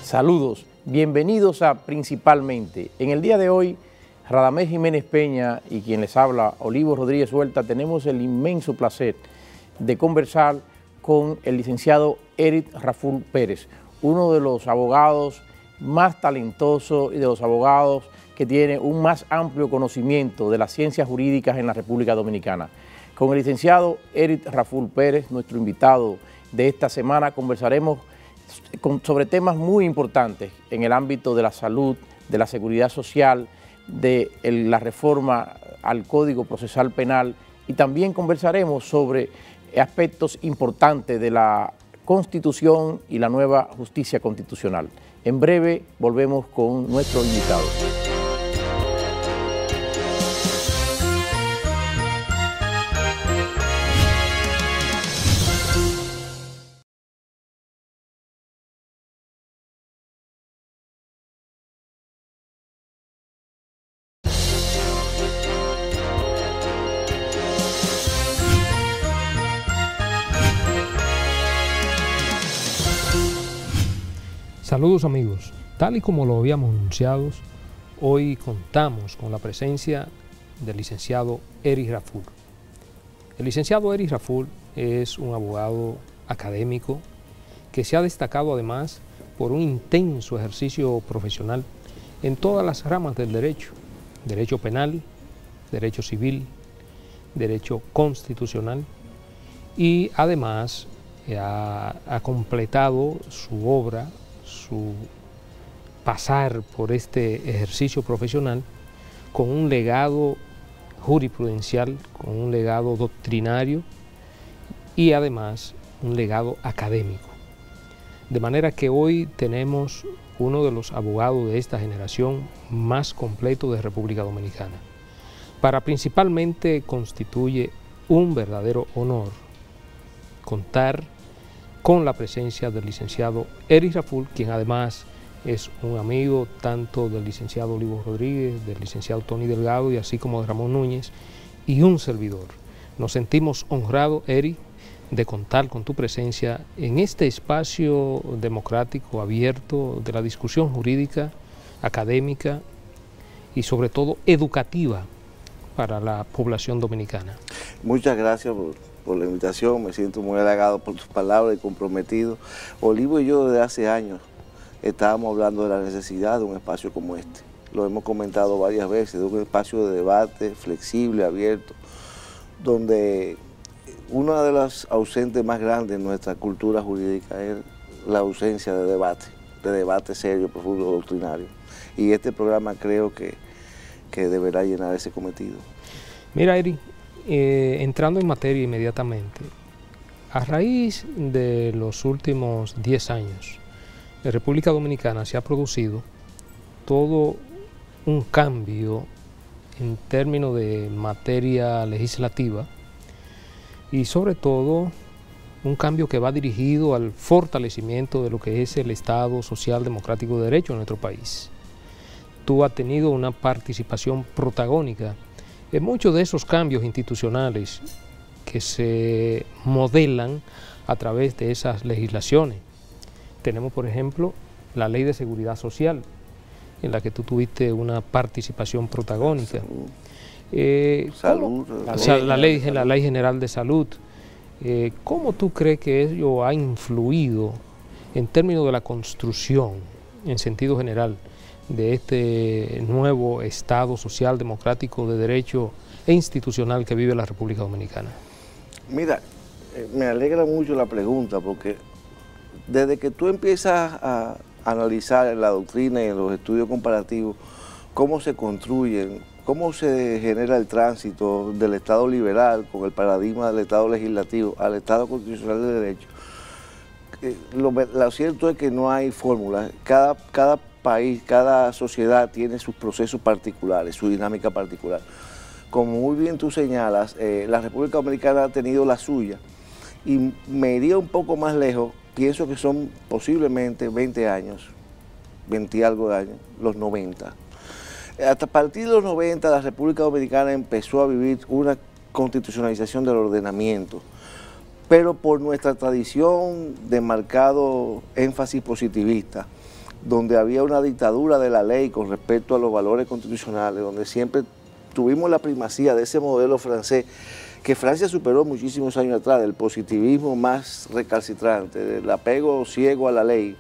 Saludos, bienvenidos a Principalmente. En el día de hoy, Radamés Jiménez Peña y quien les habla, Olivo Rodríguez Huerta, tenemos el inmenso placer de conversar con el licenciado Eric Raful Pérez, uno de los abogados más talentosos y de los abogados que tiene un más amplio conocimiento de las ciencias jurídicas en la República Dominicana. Con el licenciado Eric Raful Pérez, nuestro invitado de esta semana, conversaremos sobre temas muy importantes en el ámbito de la salud, de la seguridad social, de la reforma al Código Procesal Penal, y también conversaremos sobre aspectos importantes de la Constitución y la nueva justicia constitucional. En breve volvemos con nuestro invitado. Saludos amigos, tal y como lo habíamos anunciado, hoy contamos con la presencia del licenciado Eric Raful. El licenciado Eric Raful es un abogado académico que se ha destacado además por un intenso ejercicio profesional en todas las ramas del derecho: derecho penal, derecho civil, derecho constitucional, y además ha completado su obra, su pasar por este ejercicio profesional con un legado jurisprudencial, con un legado doctrinario y además un legado académico. De manera que hoy tenemos uno de los abogados de esta generación más completo de República Dominicana. Para Principalmente constituye un verdadero honor contar con la presencia del licenciado Eric Raful, quien además es un amigo tanto del licenciado Olivo Rodríguez, del licenciado Tony Delgado y así como de Ramón Núñez, y un servidor. Nos sentimos honrados, Eric, de contar con tu presencia en este espacio democrático, abierto, de la discusión jurídica, académica y sobre todo educativa para la población dominicana. Muchas gracias por la invitación, me siento muy halagado por tus palabras y comprometido. Olivo y yo desde hace años estábamos hablando de la necesidad de un espacio como este. Lo hemos comentado varias veces, de un espacio de debate flexible, abierto, donde una de las ausentes más grandes en nuestra cultura jurídica es la ausencia de debate serio, profundo, doctrinario. Y este programa creo que deberá llenar ese cometido. Mira, Eric, entrando en materia inmediatamente, a raíz de los últimos 10 años, en República Dominicana se ha producido todo un cambio en términos de materia legislativa y sobre todo un cambio que va dirigido al fortalecimiento de lo que es el Estado Social Democrático de Derecho en nuestro país. Tú has tenido una participación protagónica en muchos de esos cambios institucionales que se modelan a través de esas legislaciones. Tenemos, por ejemplo, la Ley de Seguridad Social, en la que tú tuviste una participación protagónica. La Ley General de Salud. ¿Cómo tú crees que ello ha influido en términos de la construcción, en sentido general, de este nuevo Estado social, democrático, de derecho e institucional que vive la República Dominicana? Mira, me alegra mucho la pregunta, porque desde que tú empiezas a analizar en la doctrina y en los estudios comparativos cómo se construyen, cómo se genera el tránsito del Estado liberal con el paradigma del Estado legislativo al Estado constitucional de derecho, lo cierto es que no hay fórmula. Cada país, cada sociedad tiene sus procesos particulares, su dinámica particular. Como muy bien tú señalas, la República Dominicana ha tenido la suya, y me iría un poco más lejos, pienso que son posiblemente 20 años, 20 y algo de años, los 90. Hasta a partir de los 90 la República Dominicana empezó a vivir una constitucionalización del ordenamiento, pero por nuestra tradición de marcado énfasis positivista, donde había una dictadura de la ley con respecto a los valores constitucionales, donde siempre tuvimos la primacía de ese modelo francés, que Francia superó muchísimos años atrás, del positivismo más recalcitrante, del apego ciego a la ley,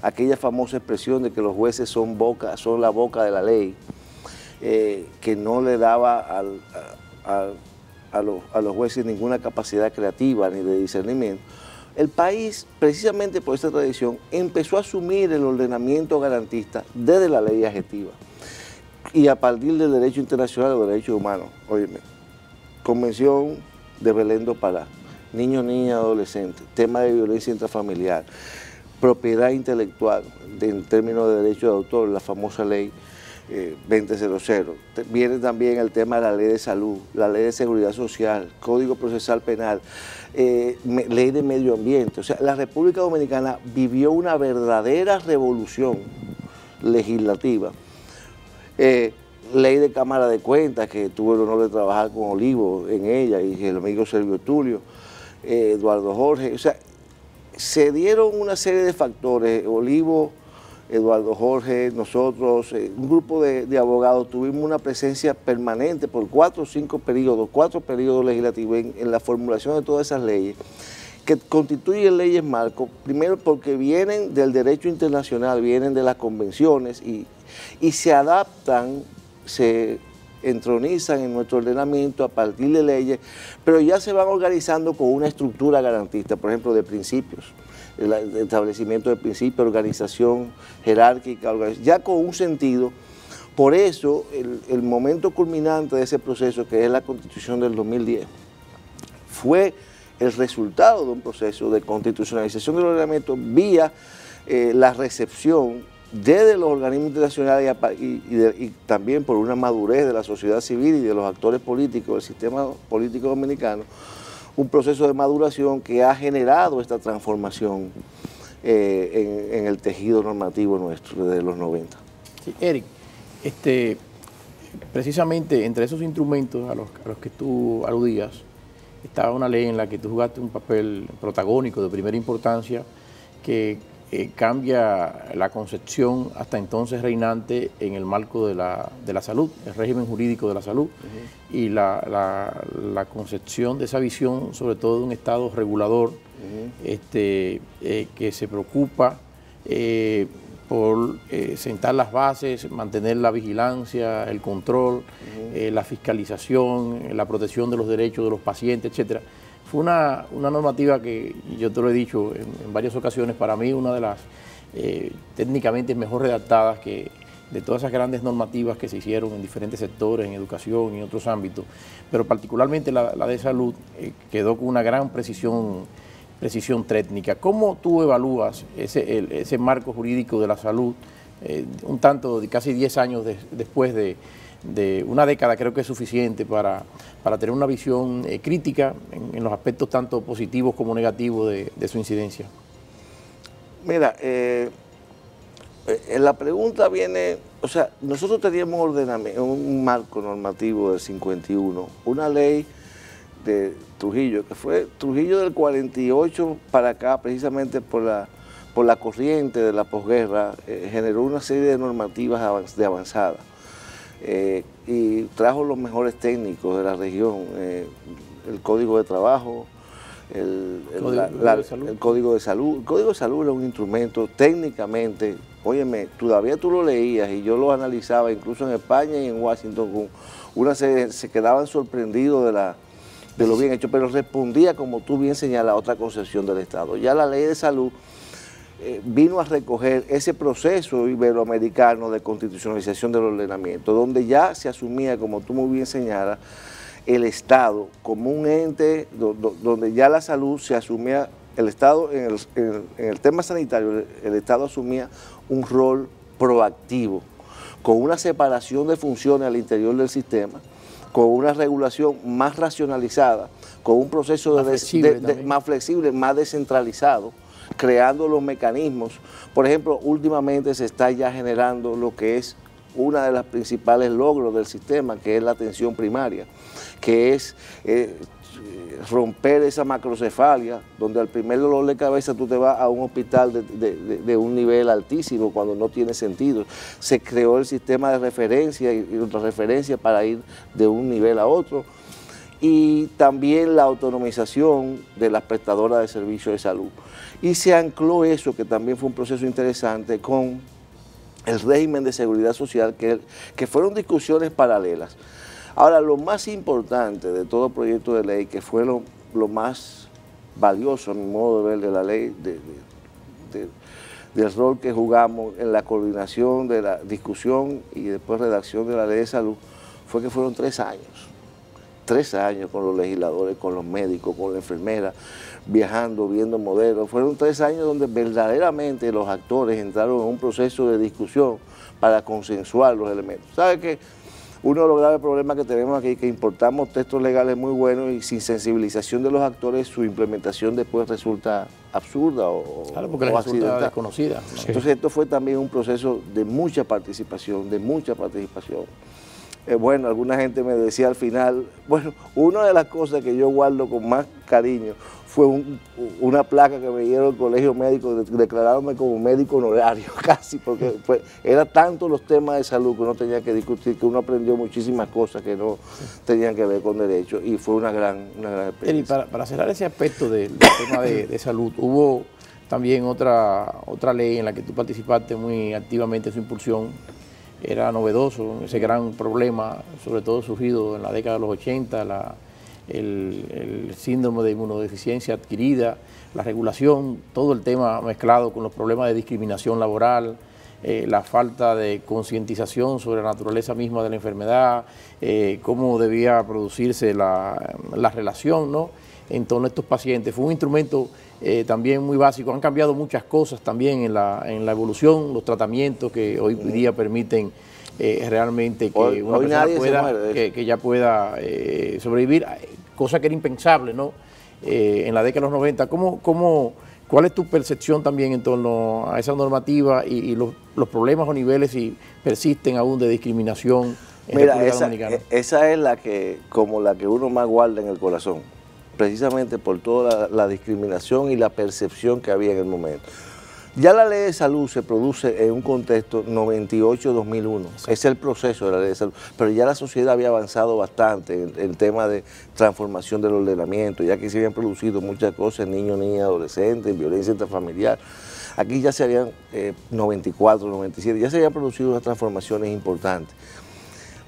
aquella famosa expresión de que los jueces son la boca de la ley, que no le daba a los jueces ninguna capacidad creativa ni de discernimiento. El país, precisamente por esta tradición, empezó a asumir el ordenamiento garantista desde la ley adjetiva y a partir del derecho internacional de los derechos humanos. Óyeme, Convención de Belén do Pará, niños, niñas, adolescentes, tema de violencia intrafamiliar, propiedad intelectual, en términos de derecho de autor, la famosa ley 2000. Viene también el tema de la ley de salud, la ley de seguridad social, código procesal penal, ley de medio ambiente. O sea, la República Dominicana vivió una verdadera revolución legislativa. Ley de Cámara de Cuentas, que tuve el honor de trabajar con Olivo en ella y el amigo Servio Tulio, Eduardo Jorge. O sea, se dieron una serie de factores. Olivo, Eduardo Jorge, nosotros, un grupo de abogados, tuvimos una presencia permanente por 4 periodos legislativos en la formulación de todas esas leyes, que constituyen leyes marco, primero porque vienen del derecho internacional, vienen de las convenciones y se adaptan, se entronizan en nuestro ordenamiento a partir de leyes, pero ya se van organizando con una estructura garantista, por ejemplo, de principios. El establecimiento de principios, organización jerárquica, ya con un sentido. Por eso, el momento culminante de ese proceso, que es la Constitución del 2010, fue el resultado de un proceso de constitucionalización del ordenamiento vía la recepción desde los organismos internacionales y también por una madurez de la sociedad civil y de los actores políticos del sistema político dominicano, un proceso de maduración que ha generado esta transformación en el tejido normativo nuestro desde los 90. Sí, Eric, precisamente entre esos instrumentos a los que tú aludías, estaba una ley en la que tú jugaste un papel protagónico de primera importancia que cambia la concepción hasta entonces reinante en el marco de la salud, el régimen jurídico de la salud, y la concepción de esa visión, sobre todo de un Estado regulador, que se preocupa por sentar las bases, mantener la vigilancia, el control, la fiscalización, la protección de los derechos de los pacientes, etcétera. Fue una normativa que, yo te lo he dicho en varias ocasiones, para mí una de las técnicamente mejor redactadas de todas esas grandes normativas que se hicieron en diferentes sectores, en educación y en otros ámbitos, pero particularmente la de salud quedó con una gran precisión técnica. ¿Cómo tú evalúas ese marco jurídico de la salud, un tanto de casi 10 años después de una década? Creo que es suficiente para tener una visión crítica en los aspectos tanto positivos como negativos de su incidencia. Mira, la pregunta viene, o sea, nosotros teníamos un marco normativo del 51, una ley de Trujillo, que fue Trujillo del 48 para acá, precisamente por la corriente de la posguerra, generó una serie de normativas de avanzada. Y trajo los mejores técnicos de la región, el Código de Trabajo, el Código de Salud. El Código de Salud era un instrumento técnicamente, óyeme, todavía tú lo leías y yo lo analizaba incluso en España y en Washington, con una serie, se quedaban sorprendidos de lo bien hecho, pero respondía, como tú bien señalas, a otra concepción del Estado. Ya la Ley de Salud vino a recoger ese proceso iberoamericano de constitucionalización del ordenamiento, donde ya se asumía, como tú muy bien señalas, el Estado como un ente, donde ya la salud se asumía, el Estado, en el tema sanitario, el Estado asumía un rol proactivo, con una separación de funciones al interior del sistema, con una regulación más racionalizada, con un proceso más flexible, más descentralizado, creando los mecanismos. Por ejemplo, últimamente se está ya generando lo que es una de las principales logros del sistema, que es la atención primaria, que es romper esa macrocefalia, donde al primer dolor de cabeza tú te vas a un hospital de un nivel altísimo cuando no tiene sentido. Se creó el sistema de referencia y otra referencia para ir de un nivel a otro. Y también la autonomización de las prestadoras de servicios de salud. Y se ancló eso, que también fue un proceso interesante, con el régimen de seguridad social, que fueron discusiones paralelas. Ahora, lo más importante de todo proyecto de ley, que fue lo más valioso, a mi modo de ver, de la ley, del rol que jugamos en la coordinación de la discusión y después redacción de la ley de salud, fue que fueron 3 años. 3 años con los legisladores, con los médicos, con la enfermera, viajando, viendo modelos. Fueron 3 años donde verdaderamente los actores entraron en un proceso de discusión para consensuar los elementos. ¿Sabe qué? Uno de los graves problemas que tenemos aquí es que importamos textos legales muy buenos y sin sensibilización de los actores su implementación después resulta absurda o claro, porque la resulta desconocida, ¿no? Sí. Entonces esto fue también un proceso de mucha participación, bueno, alguna gente me decía al final, bueno, una de las cosas que yo guardo con más cariño fue una placa que me dieron el colegio médico declarándome como médico honorario, casi, porque era tanto los temas de salud que uno tenía que discutir, que uno aprendió muchísimas cosas que no tenían que ver con derecho, y fue una gran experiencia. Para cerrar ese aspecto del tema de salud, hubo también otra ley en la que tú participaste muy activamente en su impulsión. Era novedoso ese gran problema, sobre todo surgido en la década de los 80, el síndrome de inmunodeficiencia adquirida, la regulación, todo el tema mezclado con los problemas de discriminación laboral, la falta de concientización sobre la naturaleza misma de la enfermedad, cómo debía producirse la relación, ¿no?, en torno a estos pacientes. Fue un instrumento también muy básico. Han cambiado muchas cosas también en la evolución, los tratamientos que hoy día permiten realmente que una persona pueda sobrevivir, cosa que era impensable, ¿no?, en la década de los 90. ¿Cuál es tu percepción también en torno a esa normativa y los problemas o niveles si persisten aún de discriminación en República Dominicana? Esa es la que uno más guarda en el corazón, precisamente por toda la discriminación y la percepción que había en el momento. Ya la ley de salud se produce en un contexto 98-2001, es el proceso de la ley de salud, pero ya la sociedad había avanzado bastante en el tema de transformación del ordenamiento, ya que se habían producido muchas cosas, niños, niñas, adolescentes, violencia intrafamiliar. Aquí ya se habían, 94, 97, ya se habían producido unas transformaciones importantes.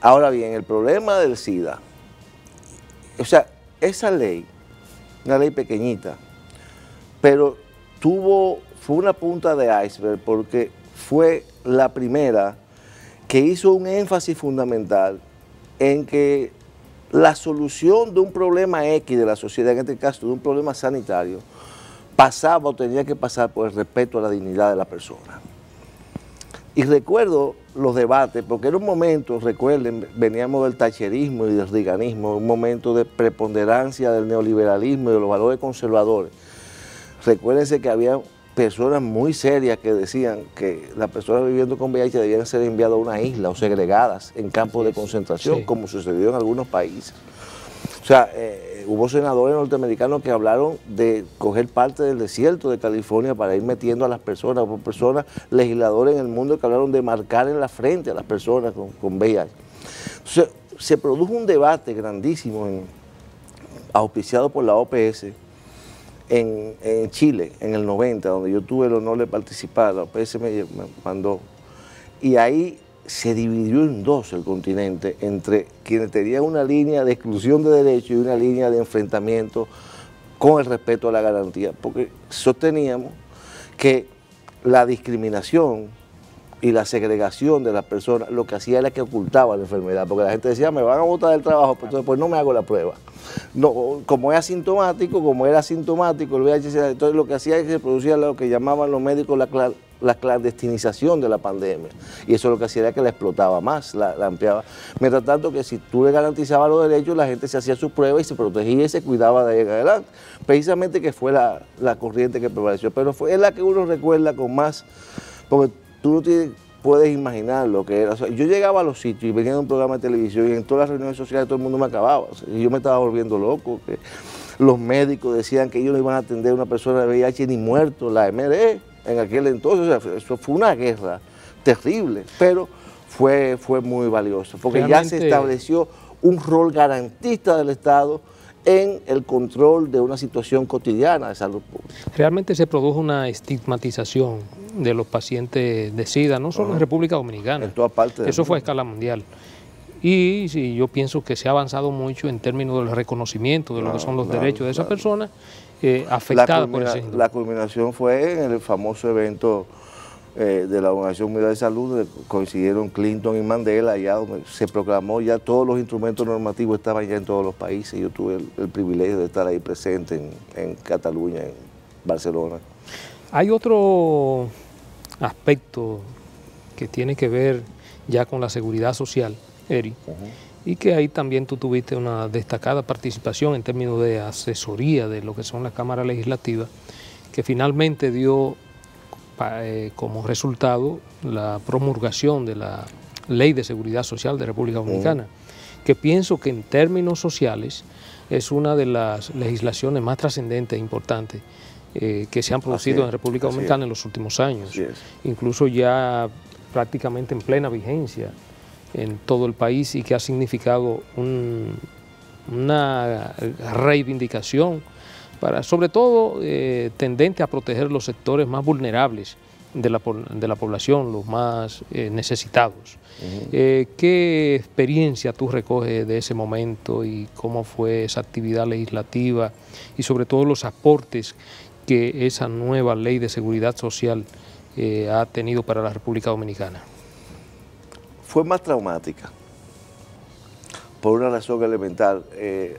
Ahora bien, el problema del SIDA, o sea, esa ley, una ley pequeñita, pero fue una punta de iceberg porque fue la primera que hizo un énfasis fundamental en que la solución de un problema X de la sociedad, en este caso de un problema sanitario, pasaba o tenía que pasar por el respeto a la dignidad de la persona. Y recuerdo los debates, porque era un momento, recuerden, veníamos del thatcherismo y del reaganismo, un momento de preponderancia del neoliberalismo y de los valores conservadores. Recuérdense que había personas muy serias que decían que las personas viviendo con VIH debían ser enviadas a una isla o segregadas en campos de concentración, como sucedió en algunos países. O sea, hubo senadores norteamericanos que hablaron de coger parte del desierto de California para ir metiendo a las personas, hubo personas, legisladores en el mundo que hablaron de marcar en la frente a las personas con VIH. Entonces, se produjo un debate grandísimo, auspiciado por la OPS, en Chile, en el 90, donde yo tuve el honor de participar. La OPS me mandó, y ahí se dividió en dos el continente, entre quienes tenían una línea de exclusión de derechos y una línea de enfrentamiento con el respeto a la garantía, porque sosteníamos que la discriminación y la segregación de las personas lo que hacía era que ocultaba la enfermedad, porque la gente decía, me van a botar del trabajo, pero entonces pues no me hago la prueba. No, como era asintomático, el VIH, entonces lo que hacía es que se producía lo que llamaban los médicos la clandestinización de la pandemia, y eso lo que hacía era que la explotaba más, la ampliaba. Mientras tanto que si tú le garantizabas los derechos, la gente se hacía su prueba y se protegía y se cuidaba de ahí en adelante. Precisamente que fue la corriente que prevaleció, pero es la que uno recuerda con más, porque tú no tienes puedes imaginar lo que era. O sea, yo llegaba a los sitios y venía de un programa de televisión y en todas las reuniones sociales todo el mundo me acababa. O sea, yo me estaba volviendo loco. Que los médicos decían que ellos no iban a atender a una persona de VIH ni muerto, la MRE, en aquel entonces. O sea, eso fue una guerra terrible, pero fue muy valioso, porque realmente ya se estableció un rol garantista del Estado en el control de una situación cotidiana de salud pública. Realmente se produjo una estigmatización de los pacientes de SIDA, no solo en República Dominicana, en toda parte eso fue a escala mundial. Y sí, yo pienso que se ha avanzado mucho en términos del reconocimiento de lo que son los derechos de esa persona afectada por ese síndrome. La culminación fue en el famoso evento de la Organización Mundial de Salud, donde coincidieron Clinton y Mandela, allá donde se proclamó, ya todos los instrumentos normativos estaban ya en todos los países. Yo tuve el privilegio de estar ahí presente en Cataluña, en Barcelona. Hay otro aspecto que tiene que ver ya con la seguridad social, Eri, y que ahí también tú tuviste una destacada participación en términos de asesoría de lo que son las cámaras legislativas, que finalmente dio como resultado la promulgación de la Ley de Seguridad Social de República Dominicana, que pienso que en términos sociales es una de las legislaciones más trascendentes e importantes que se han producido en República Dominicana en los últimos años, incluso ya prácticamente en plena vigencia en todo el país, y que ha significado una reivindicación sobre todo tendente a proteger los sectores más vulnerables de la población, los más necesitados. ¿Qué experiencia tú recoges de ese momento y cómo fue esa actividad legislativa y sobre todo los aportes que esa nueva ley de seguridad social ha tenido para la República Dominicana? Fue más traumática, por una razón elemental.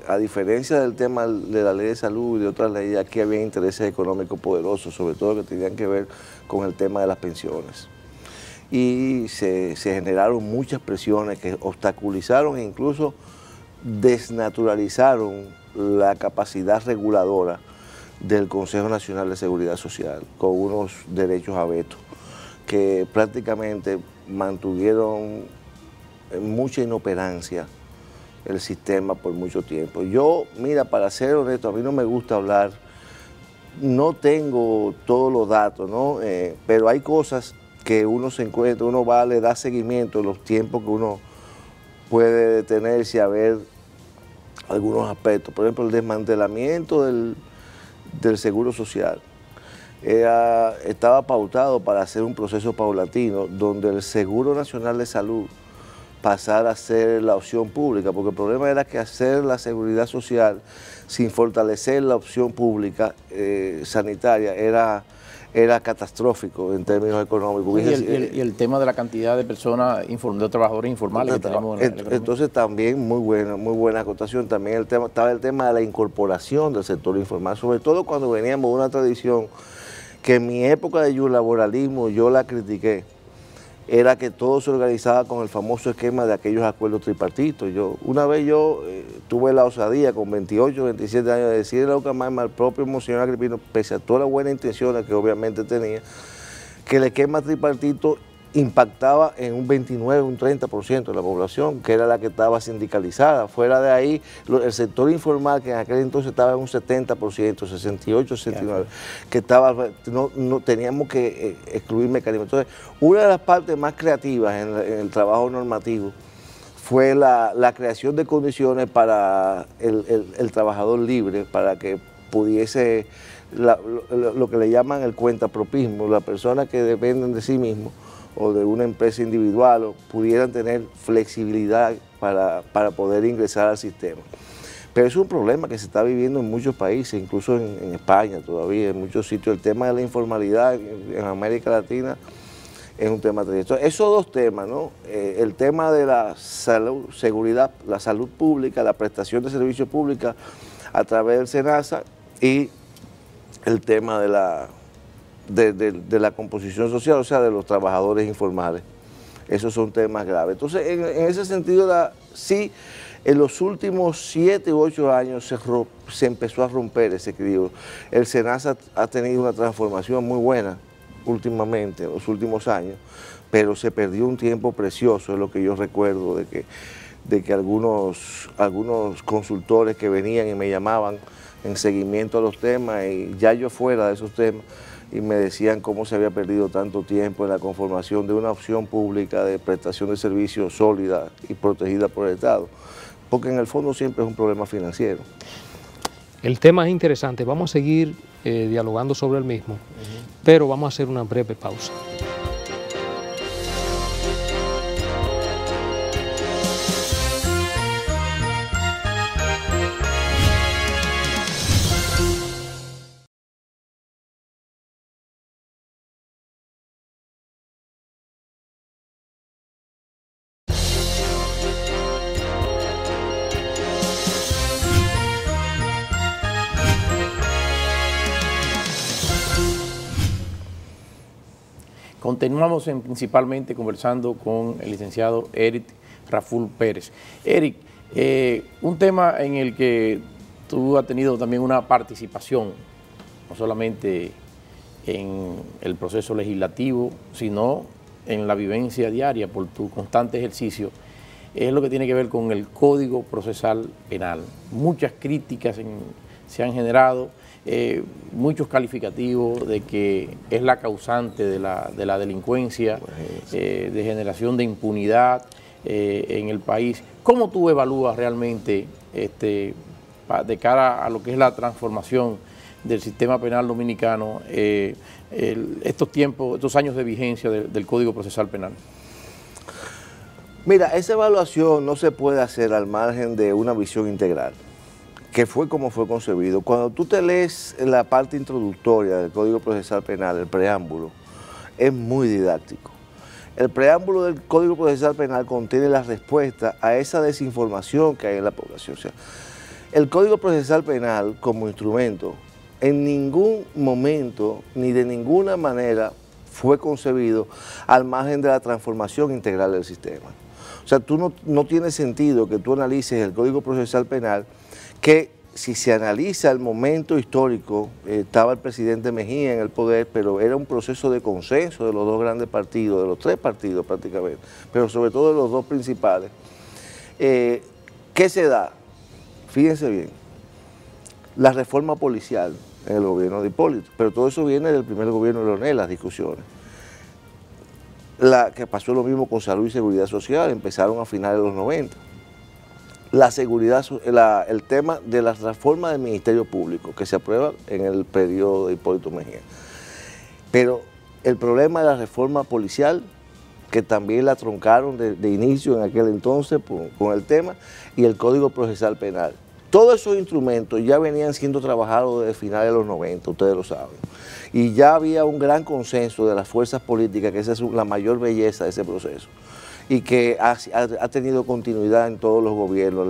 A diferencia del tema de la ley de salud y de otras leyes, aquí había intereses económicos poderosos, sobre todo que tenían que ver con el tema de las pensiones. Y se generaron muchas presiones que obstaculizaron e incluso desnaturalizaron la capacidad reguladora del Consejo Nacional de Seguridad Social, con unos derechos a veto que prácticamente mantuvieron mucha inoperancia el sistema por mucho tiempo. Yo, mira, para ser honesto, a mí no me gusta hablar, no tengo todos los datos, ¿no? Pero hay cosas que uno se encuentra, uno va, le da seguimiento en los tiempos que uno puede detenerse a ver algunos aspectos. Por ejemplo, el desmantelamiento del Seguro Social estaba pautado para hacer un proceso paulatino donde el Seguro Nacional de Salud pasar a ser la opción pública, porque el problema era que hacer la seguridad social sin fortalecer la opción pública sanitaria era catastrófico en términos económicos. Y el tema de la cantidad de personas, de trabajadores informales que tenemos en la economía. Entonces también muy buena acotación, también estaba el tema de la incorporación del sector informal, sobre todo cuando veníamos de una tradición que en mi época de laboralismo yo la critiqué, era que todo se organizaba con el famoso esquema de aquellos acuerdos tripartitos. Una vez tuve la osadía con 28, 27 años de decirle a la Ucamaima al propio Monseñor Agripino, pese a todas las buenas intenciones que obviamente tenía, que el esquema tripartito impactaba en un 29, un 30% de la población, que era la que estaba sindicalizada. Fuera de ahí, el sector informal, que en aquel entonces estaba en un 70%, 68, 69%, que no teníamos que excluir mecanismos. Entonces, una de las partes más creativas en el trabajo normativo fue la creación de condiciones para el trabajador libre, para que pudiese, lo que le llaman el cuentapropismo, las personas que dependen de sí mismos, o de una empresa individual, o pudieran tener flexibilidad para poder ingresar al sistema. Pero es un problema que se está viviendo en muchos países, incluso en España todavía, en muchos sitios. El tema de la informalidad en América Latina es un tema triste. Entonces, esos dos temas, ¿no? El tema de la salud, seguridad, la salud pública, la prestación de servicios públicos a través del SENASA, y el tema de la composición social, o sea, de los trabajadores informales. Esos son temas graves. Entonces, en ese sentido, sí, en los últimos 7 u 8 años se empezó a romper ese equilibrio. El SENASA ha tenido una transformación muy buena últimamente, en los últimos años, pero se perdió un tiempo precioso, es lo que yo recuerdo, de que algunos consultores que venían y me llamaban en seguimiento a los temas, y ya yo fuera de esos temas, y me decían cómo se había perdido tanto tiempo en la conformación de una opción pública de prestación de servicios sólida y protegida por el Estado, porque en el fondo siempre es un problema financiero. El tema es interesante, vamos a seguir dialogando sobre el mismo, pero vamos a hacer una breve pausa. Continuamos principalmente conversando con el licenciado Eric Raful Pérez. Eric, un tema en el que tú has tenido también una participación, no solamente en el proceso legislativo, sino en la vivencia diaria por tu constante ejercicio, es lo que tiene que ver con el Código Procesal Penal. Muchas críticas se han generado, muchos calificativos de que es la causante de la delincuencia, de generación de impunidad en el país. ¿Cómo tú evalúas realmente de cara a lo que es la transformación del sistema penal dominicano estos años de vigencia del Código Procesal Penal? Mira, esa evaluación no se puede hacer al margen de una visión integral, que fue como fue concebido. Cuando tú te lees la parte introductoria del Código Procesal Penal, el preámbulo, es muy didáctico. El preámbulo del Código Procesal Penal contiene la respuesta a esa desinformación que hay en la población. O sea, el Código Procesal Penal como instrumento en ningún momento ni de ninguna manera fue concebido al margen de la transformación integral del sistema. O sea, no tiene sentido que tú analices el Código Procesal Penal, que si se analiza el momento histórico, estaba el presidente Mejía en el poder, pero era un proceso de consenso de los dos grandes partidos, de los tres partidos prácticamente, pero sobre todo de los dos principales. ¿Qué se da? Fíjense bien, la reforma policial en el gobierno de Hipólito, pero todo eso viene del primer gobierno de Leonel, las discusiones. Que pasó lo mismo con salud y seguridad social, empezaron a finales de los 90. La seguridad, el tema de la reforma del Ministerio Público, que se aprueba en el periodo de Hipólito Mejía. Pero el problema de la reforma policial, que también la truncaron de inicio en aquel entonces con el tema, y el Código Procesal Penal. Todos esos instrumentos ya venían siendo trabajados desde finales de los 90, ustedes lo saben. Y ya había un gran consenso de las fuerzas políticas, que esa es la mayor belleza de ese proceso, y que ha tenido continuidad en todos los gobiernos.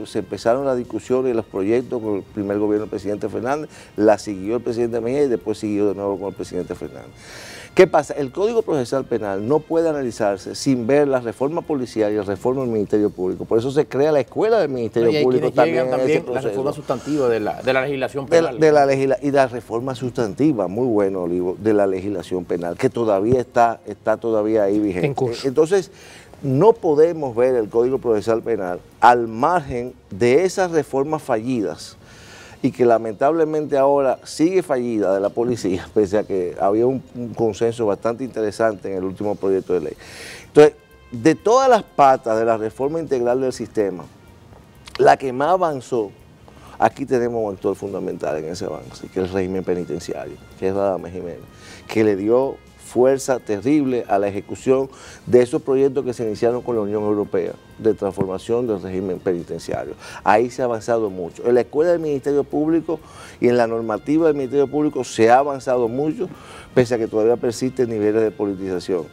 Se empezaron las discusiones y los proyectos con el primer gobierno del presidente Fernández, la siguió el presidente Mejía y después siguió de nuevo con el presidente Fernández. ¿Qué pasa? El Código Procesal Penal no puede analizarse sin ver la reforma policial y la reforma del Ministerio Público. Por eso se crea la escuela del Ministerio Público también la reforma sustantiva de la legislación penal. Y la reforma sustantiva, muy bueno, Olivo, de la legislación penal, que todavía está todavía ahí vigente. En curso. Entonces, no podemos ver el Código Procesal Penal al margen de esas reformas fallidas, y que lamentablemente ahora sigue fallida de la policía, pese a que había un consenso bastante interesante en el último proyecto de ley. Entonces, de todas las patas de la reforma integral del sistema, la que más avanzó, aquí tenemos un actor fundamental en ese avance, que es el régimen penitenciario, que es Radamés Jiménez, que le dio fuerza terrible a la ejecución de esos proyectos que se iniciaron con la Unión Europea de transformación del régimen penitenciario. Ahí se ha avanzado mucho. En la escuela del Ministerio Público y en la normativa del Ministerio Público se ha avanzado mucho, pese a que todavía persisten niveles de politización.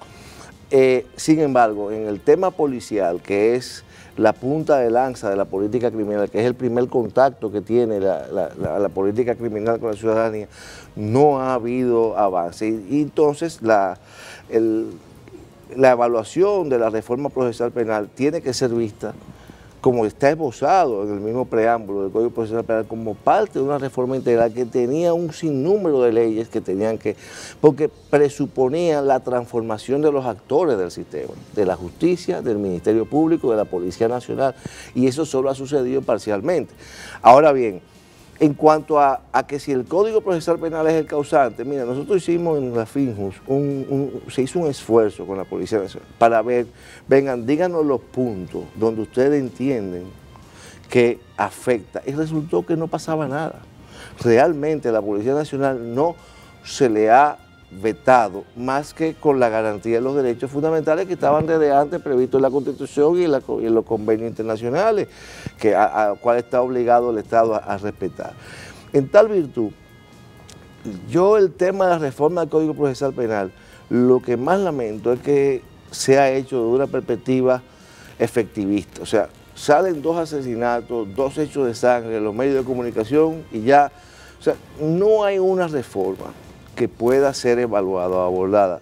Sin embargo, en el tema policial, que es la punta de lanza de la política criminal, que es el primer contacto que tiene la política criminal con la ciudadanía, no ha habido avance. Y entonces la evaluación de la reforma procesal penal tiene que ser vista como está esbozado en el mismo preámbulo del Código Procesal Penal, como parte de una reforma integral que tenía un sinnúmero de leyes que tenían que, porque presuponían la transformación de los actores del sistema, de la justicia, del Ministerio Público, de la Policía Nacional, y eso solo ha sucedido parcialmente. Ahora bien, en cuanto a que si el Código Procesal Penal es el causante, mira, nosotros hicimos en la FINJUS, se hizo un esfuerzo con la Policía Nacional para ver, vengan, díganos los puntos donde ustedes entienden que afecta, y resultó que no pasaba nada. Realmente a la Policía Nacional no se le ha vetado más que con la garantía de los derechos fundamentales que estaban desde antes previstos en la Constitución y en los convenios internacionales, que a cual está obligado el Estado a respetar. En tal virtud, yo el tema de la reforma del Código Procesal Penal, lo que más lamento es que se ha hecho de una perspectiva efectivista, o sea, salen 2 asesinatos, 2 hechos de sangre en los medios de comunicación y ya, o sea, no hay una reforma que pueda ser evaluada o abordada.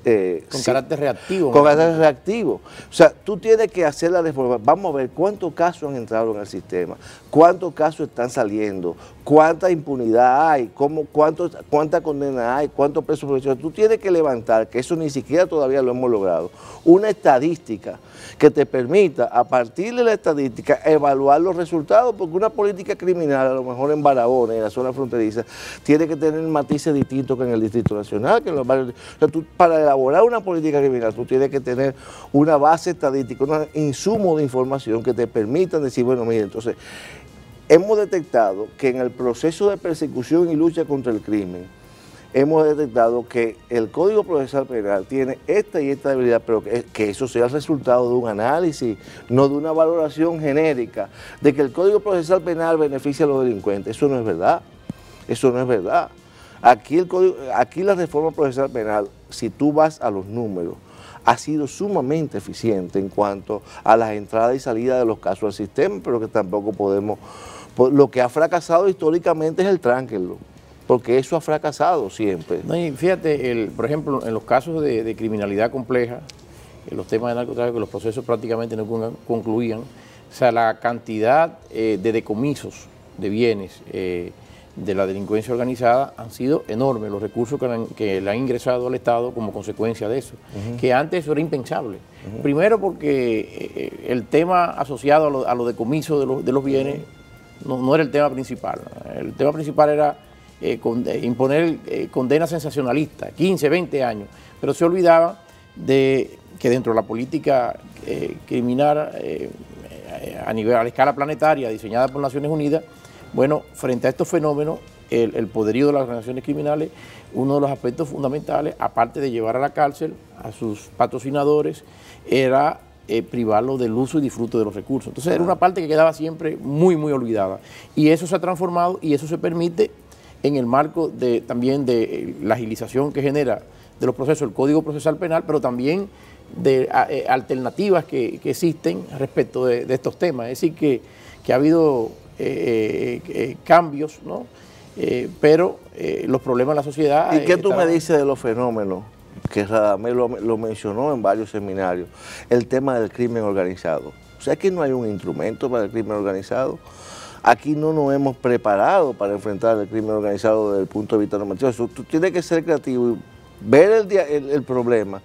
Con carácter reactivo. Con carácter reactivo. O sea, tú tienes que hacer la reforma. Vamos a ver cuántos casos han entrado en el sistema, cuántos casos están saliendo, cuánta impunidad hay, cuánta condena hay, cuántos presos provisionales. Tú tienes que levantar, que eso ni siquiera todavía lo hemos logrado, una estadística que te permita, a partir de la estadística, evaluar los resultados, porque una política criminal, a lo mejor en Barahona, en la zona fronteriza, tiene que tener matices distintos que en el Distrito Nacional, que en los barrios. O sea, tú, para elaborar una política criminal, tú tienes que tener una base estadística, un insumo de información que te permitan decir, bueno, mire, entonces, hemos detectado que en el proceso de persecución y lucha contra el crimen, hemos detectado que el Código Procesal Penal tiene esta y esta debilidad, pero que eso sea el resultado de un análisis, no de una valoración genérica, de que el Código Procesal Penal beneficia a los delincuentes. Eso no es verdad, eso no es verdad. Aquí la reforma procesal penal, si tú vas a los números, ha sido sumamente eficiente en cuanto a las entradas y salidas de los casos al sistema, pero que tampoco podemos. Lo que ha fracasado históricamente es el tránquenlo, porque eso ha fracasado siempre. No, y fíjate, por ejemplo, en los casos de criminalidad compleja, en los temas de narcotráfico, los procesos prácticamente no concluían. O sea, la cantidad de decomisos de bienes de la delincuencia organizada han sido enormes, los recursos que le han ingresado al Estado como consecuencia de eso, que antes eso era impensable. Primero porque el tema asociado a los decomisos de los bienes no era el tema principal. El tema principal era imponer condenas sensacionalistas, 15, 20 años, pero se olvidaba de que dentro de la política criminal a la escala planetaria diseñada por Naciones Unidas, bueno, frente a estos fenómenos, el poderío de las organizaciones criminales, uno de los aspectos fundamentales, aparte de llevar a la cárcel a sus patrocinadores, era privarlos del uso y disfrute de los recursos. Entonces era una parte que quedaba siempre muy, muy olvidada. Y eso se ha transformado y eso se permite en el marco también de la agilización que genera de los procesos el Código Procesal Penal, pero también de alternativas que existen respecto de estos temas. Es decir, que ha habido cambios, ¿no? Pero los problemas de la sociedad... ¿Y qué tú me dices de los fenómenos? Que Radamés lo mencionó en varios seminarios, el tema del crimen organizado. O sea, que no hay un instrumento para el crimen organizado. Aquí no nos hemos preparado para enfrentar el crimen organizado desde el punto de vista normativo. Tú tienes que ser creativo y ver el problema,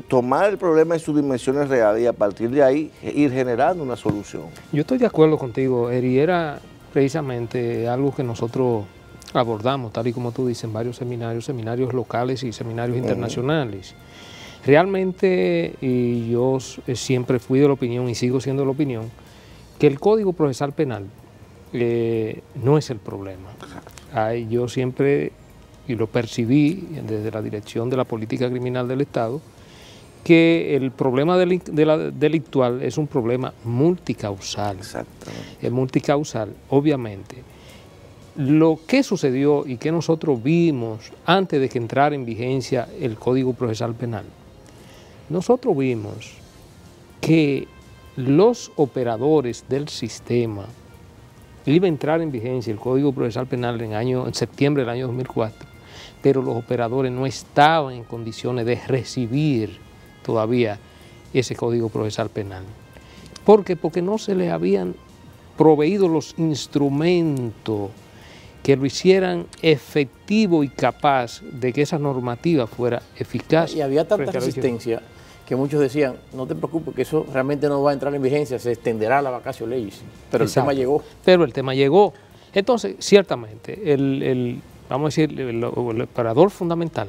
tomar el problema en sus dimensiones reales y a partir de ahí ir generando una solución. Yo estoy de acuerdo contigo, Eri. Era precisamente algo que nosotros abordamos, tal y como tú dices, en varios seminarios locales y seminarios internacionales. Realmente, y yo siempre fui de la opinión y sigo siendo de la opinión, que el Código Procesal Penal no es el problema. Yo siempre, y lo percibí desde la dirección de la política criminal del Estado, que el problema delictual es un problema multicausal. Exactamente. Es multicausal, obviamente. Lo que sucedió y que nosotros vimos antes de que entrara en vigencia el Código Procesal Penal, nosotros vimos que los operadores del sistema, iba a entrar en vigencia el Código Procesal Penal en septiembre del año 2004, pero los operadores no estaban en condiciones de recibir todavía ese Código Procesal Penal. ¿Por qué? Porque no se les habían proveído los instrumentos que lo hicieran efectivo y capaz de que esa normativa fuera eficaz. Y había tanta resistencia que muchos decían, no te preocupes, que eso realmente no va a entrar en vigencia, se extenderá la vacatio legis. Pero el tema llegó. Pero el tema llegó. Entonces, ciertamente, vamos a decir, el operador fundamental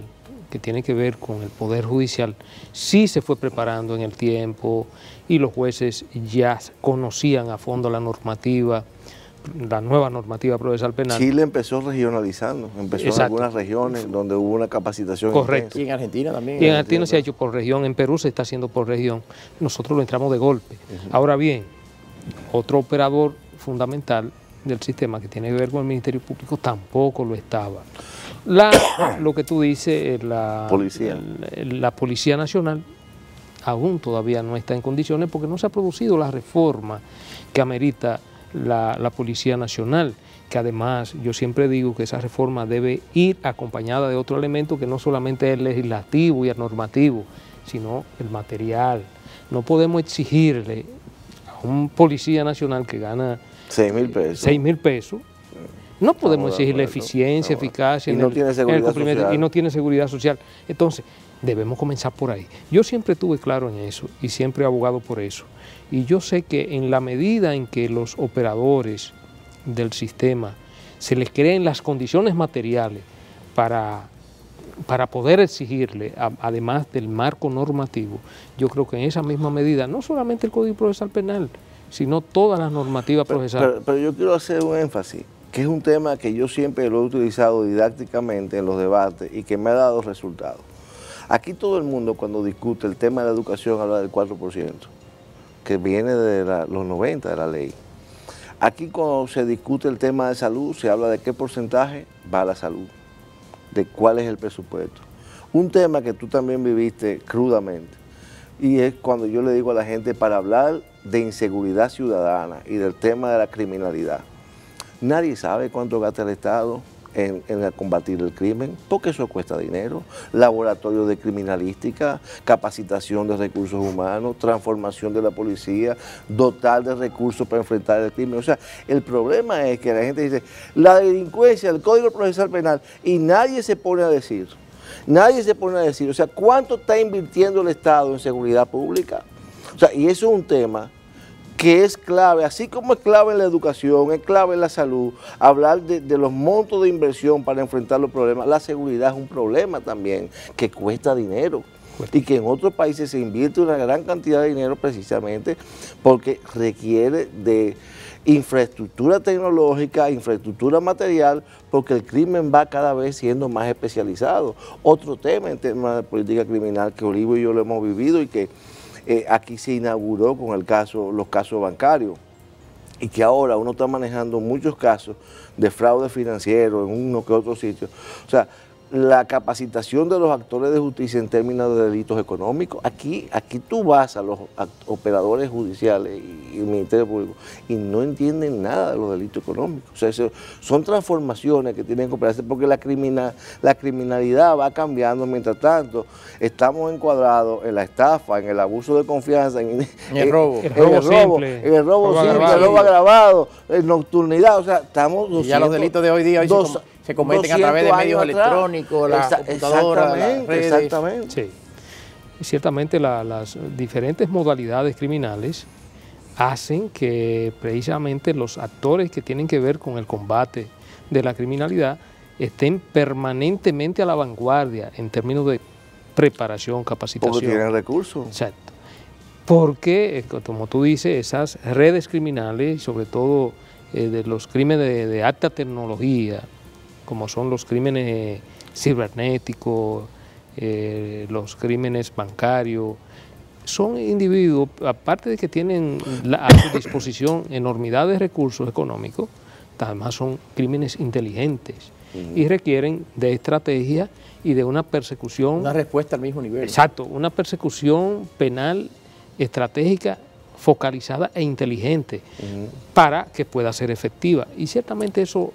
que tiene que ver con el Poder Judicial, sí se fue preparando en el tiempo y los jueces ya conocían a fondo la normativa, la nueva normativa procesal penal. Chile empezó regionalizando, empezó en algunas regiones donde hubo una capacitación. Correcto. Y en Argentina también. Y en Argentina se ha hecho por región, en Perú se está haciendo por región. Nosotros lo entramos de golpe. Ahora bien, otro operador fundamental del sistema que tiene que ver con el Ministerio Público tampoco lo estaba. Lo que tú dices, la Policía Nacional aún todavía no está en condiciones porque no se ha producido la reforma que amerita la Policía Nacional, que además yo siempre digo que esa reforma debe ir acompañada de otro elemento que no solamente es el legislativo y el normativo, sino el material. No podemos exigirle a un Policía Nacional que gana 6.000 pesos. 6.000 pesos. No podemos exigirle eficiencia, eficacia, y no tiene seguridad social. Y no tiene seguridad social. Entonces, debemos comenzar por ahí. Yo siempre estuve claro en eso y siempre he abogado por eso. Y yo sé que en la medida en que los operadores del sistema se les creen las condiciones materiales para poder exigirle, además del marco normativo, yo creo que en esa misma medida, no solamente el Código Procesal Penal, sino todas las normativas procesales. Pero yo quiero hacer un énfasis, que es un tema que yo siempre lo he utilizado didácticamente en los debates y que me ha dado resultados. Aquí todo el mundo cuando discute el tema de la educación habla del 4%, que viene de los 90 de la ley. Aquí cuando se discute el tema de salud se habla de qué porcentaje va a la salud, de cuál es el presupuesto. Un tema que tú también viviste crudamente y es cuando yo le digo a la gente para hablar de inseguridad ciudadana y del tema de la criminalidad. Nadie sabe cuánto gasta el Estado en combatir el crimen, porque eso cuesta dinero, laboratorio de criminalística, capacitación de recursos humanos, transformación de la policía, dotar de recursos para enfrentar el crimen. O sea, el problema es que la gente dice, la delincuencia, el Código Procesal Penal, y nadie se pone a decir, o sea, ¿cuánto está invirtiendo el Estado en seguridad pública? O sea, y eso es un tema que es clave, así como es clave en la educación, es clave en la salud, hablar de los montos de inversión para enfrentar los problemas. La seguridad es un problema también, que cuesta dinero y que en otros países se invierte una gran cantidad de dinero precisamente porque requiere de infraestructura tecnológica, infraestructura material, porque el crimen va cada vez siendo más especializado. Otro tema en temas de política criminal que Olivo y yo lo hemos vivido y que aquí se inauguró con los casos bancarios y que ahora uno está manejando muchos casos de fraude financiero en uno que otro sitio. O sea, la capacitación de los actores de justicia en términos de delitos económicos. Aquí tú vas a los operadores judiciales y el Ministerio Público y no entienden nada de los delitos económicos. O sea, son transformaciones que tienen que operarse porque la criminalidad va cambiando. Mientras tanto, estamos encuadrados en la estafa, en el abuso de confianza, en el robo simple, el robo agravado, en nocturnidad. O sea, estamos 200, y ya los delitos de hoy día se cometen a través de medios electrónicos, la computadora, las redes. Exactamente. Sí. Y ciertamente las diferentes modalidades criminales hacen que precisamente los actores que tienen que ver con el combate de la criminalidad estén permanentemente a la vanguardia en términos de preparación, capacitación. Porque tienen recursos. Exacto. Porque, como tú dices, esas redes criminales, sobre todo de los crímenes de alta tecnología, como son los crímenes cibernéticos, los crímenes bancarios, son individuos, aparte de que tienen a su disposición enormidad de recursos económicos, además son crímenes inteligentes y requieren de estrategia y de una persecución. Una respuesta al mismo nivel. Exacto, una persecución penal estratégica, focalizada e inteligente para que pueda ser efectiva. Y ciertamente eso,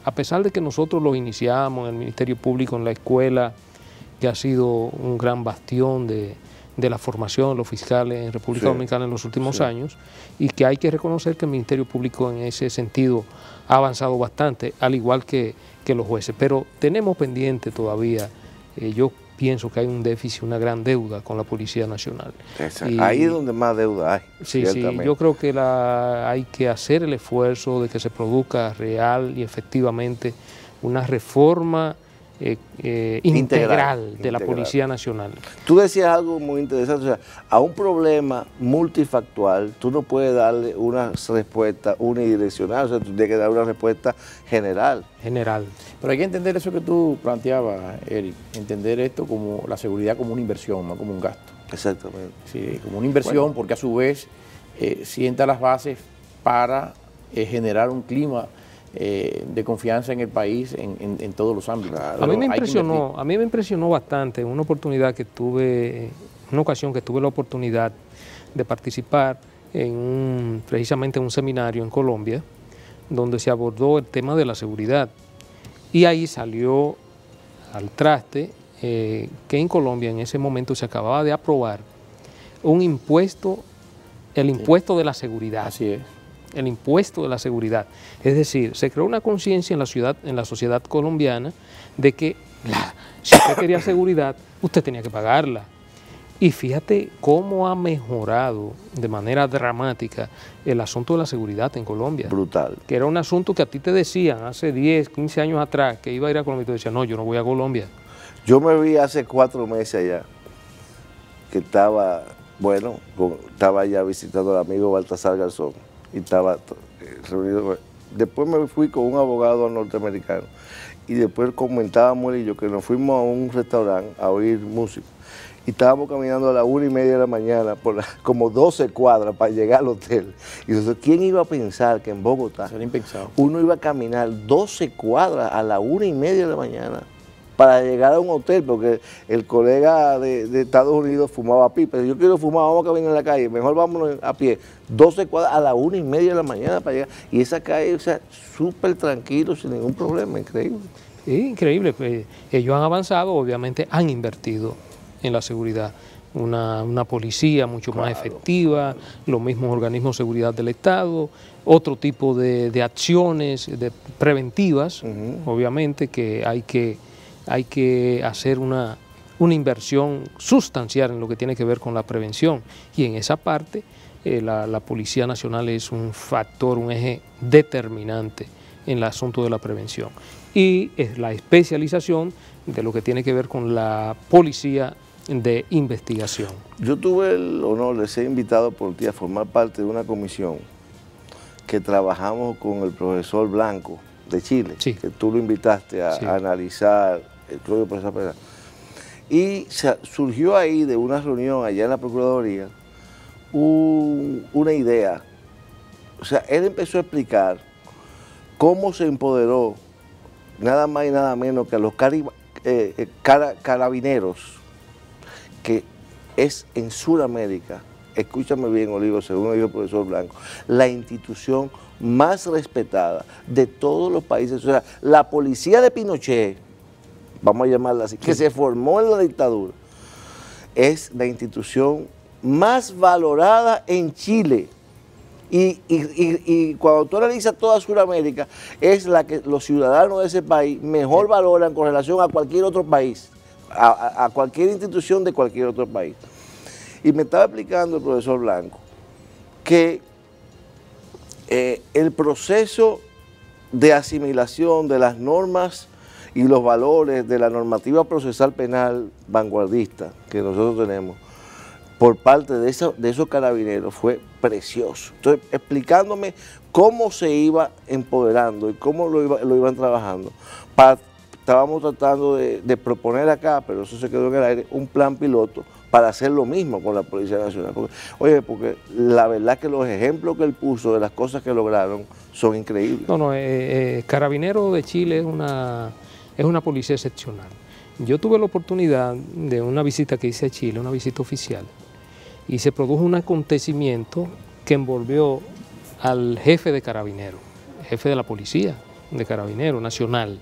a pesar de que nosotros lo iniciamos en el Ministerio Público, en la escuela, que ha sido un gran bastión de de la formación de los fiscales en República Sí. Dominicana en los últimos Sí. años, y que hay que reconocer que el Ministerio Público en ese sentido ha avanzado bastante, al igual que los jueces. Pero tenemos pendiente todavía, yo pienso que hay un déficit, una gran deuda con la Policía Nacional. Ahí es donde más deuda hay. Sí, ciertamente. yo creo que hay que hacer el esfuerzo de que se produzca real y efectivamente una reforma integral de la Policía Nacional. Tú decías algo muy interesante, o sea, a un problema multifactual tú no puedes darle una respuesta unidireccional, o sea, tú tienes que dar una respuesta general. Pero hay que entender eso que tú planteabas, Eric, entender esto como la seguridad como una inversión, no como un gasto. Exactamente. Sí, como una inversión, porque a su vez sienta las bases para generar un clima de confianza en el país en todos los ámbitos. Claro. A mí me impresionó bastante una oportunidad que tuve, una ocasión que tuve la oportunidad de participar precisamente en un seminario en Colombia, donde se abordó el tema de la seguridad. Y ahí salió al traste que en Colombia en ese momento se acababa de aprobar un impuesto, el impuesto de la seguridad. Así es. El impuesto de la seguridad. Es decir, se creó una conciencia en la sociedad colombiana de que si usted quería seguridad, usted tenía que pagarla. Y fíjate cómo ha mejorado de manera dramática el asunto de la seguridad en Colombia. Brutal. Que era un asunto que a ti te decían hace 10, 15 años atrás que iba a ir a Colombia y tú decías, no, yo no voy a Colombia. Yo me vi hace 4 meses allá, que estaba, bueno, estaba allá visitando al amigo Baltasar Garzón y estaba reunido. Después me fui con un abogado norteamericano y después comentábamos él y yo que nos fuimos a un restaurante a oír música y estábamos caminando a las 1:30 de la mañana por como 12 cuadras para llegar al hotel. Y entonces, ¿quién iba a pensar que en Bogotá Eso era impensado. uno iba a caminar 12 cuadras a las 1:30 de la mañana para llegar a un hotel? Porque el colega de Estados Unidos fumaba pipa. Yo quiero fumar, vamos a caminar en la calle, mejor vámonos a pie. 12 cuadras a las 1:30 de la mañana para llegar. Y esa calle, o sea, súper tranquilo, sin ningún problema, increíble. Increíble, pues, ellos han avanzado, obviamente han invertido en la seguridad. Una policía mucho más efectiva, los mismos organismos de seguridad del Estado, otro tipo de acciones preventivas, obviamente que hay que hacer una inversión sustancial en lo que tiene que ver con la prevención. Y en esa parte la Policía Nacional es un factor, un eje determinante en el asunto de la prevención. Y es la especialización de lo que tiene que ver con la policía de investigación. Yo tuve el honor de ser invitado por ti a formar parte de una comisión que trabajamos con el profesor Blanco de Chile, Sí. que tú lo invitaste a, Sí. a analizar el Código Procesal Penal. Y surgió ahí de una reunión allá en la Procuraduría una idea. O sea, él empezó a explicar cómo se empoderó nada más y nada menos que a los carabineros, que es en Sudamérica, escúchame bien, Olivo, según dijo el profesor Blanco, la institución más respetada de todos los países. O sea, la policía de Pinochet, vamos a llamarla así, que se formó en la dictadura, es la institución más valorada en Chile. Y cuando tú analizas toda Sudamérica, es la que los ciudadanos de ese país mejor valoran con relación a cualquier otro país, a cualquier institución de cualquier otro país. Y me estaba explicando el profesor Blanco que el proceso de asimilación de las normas y los valores de la normativa procesal penal vanguardista que nosotros tenemos por parte de esos carabineros fue precioso. Entonces, explicándome cómo se iba empoderando y cómo lo iban trabajando. Estábamos tratando de proponer acá, pero eso se quedó en el aire, un plan piloto para hacer lo mismo con la Policía Nacional. Porque la verdad que los ejemplos que él puso de las cosas que lograron son increíbles. Carabinero de Chile es una policía excepcional. Yo tuve la oportunidad de una visita que hice a Chile, una visita oficial, y se produjo un acontecimiento que envolvió al jefe de Carabinero, jefe de la Policía de Carabinero Nacional.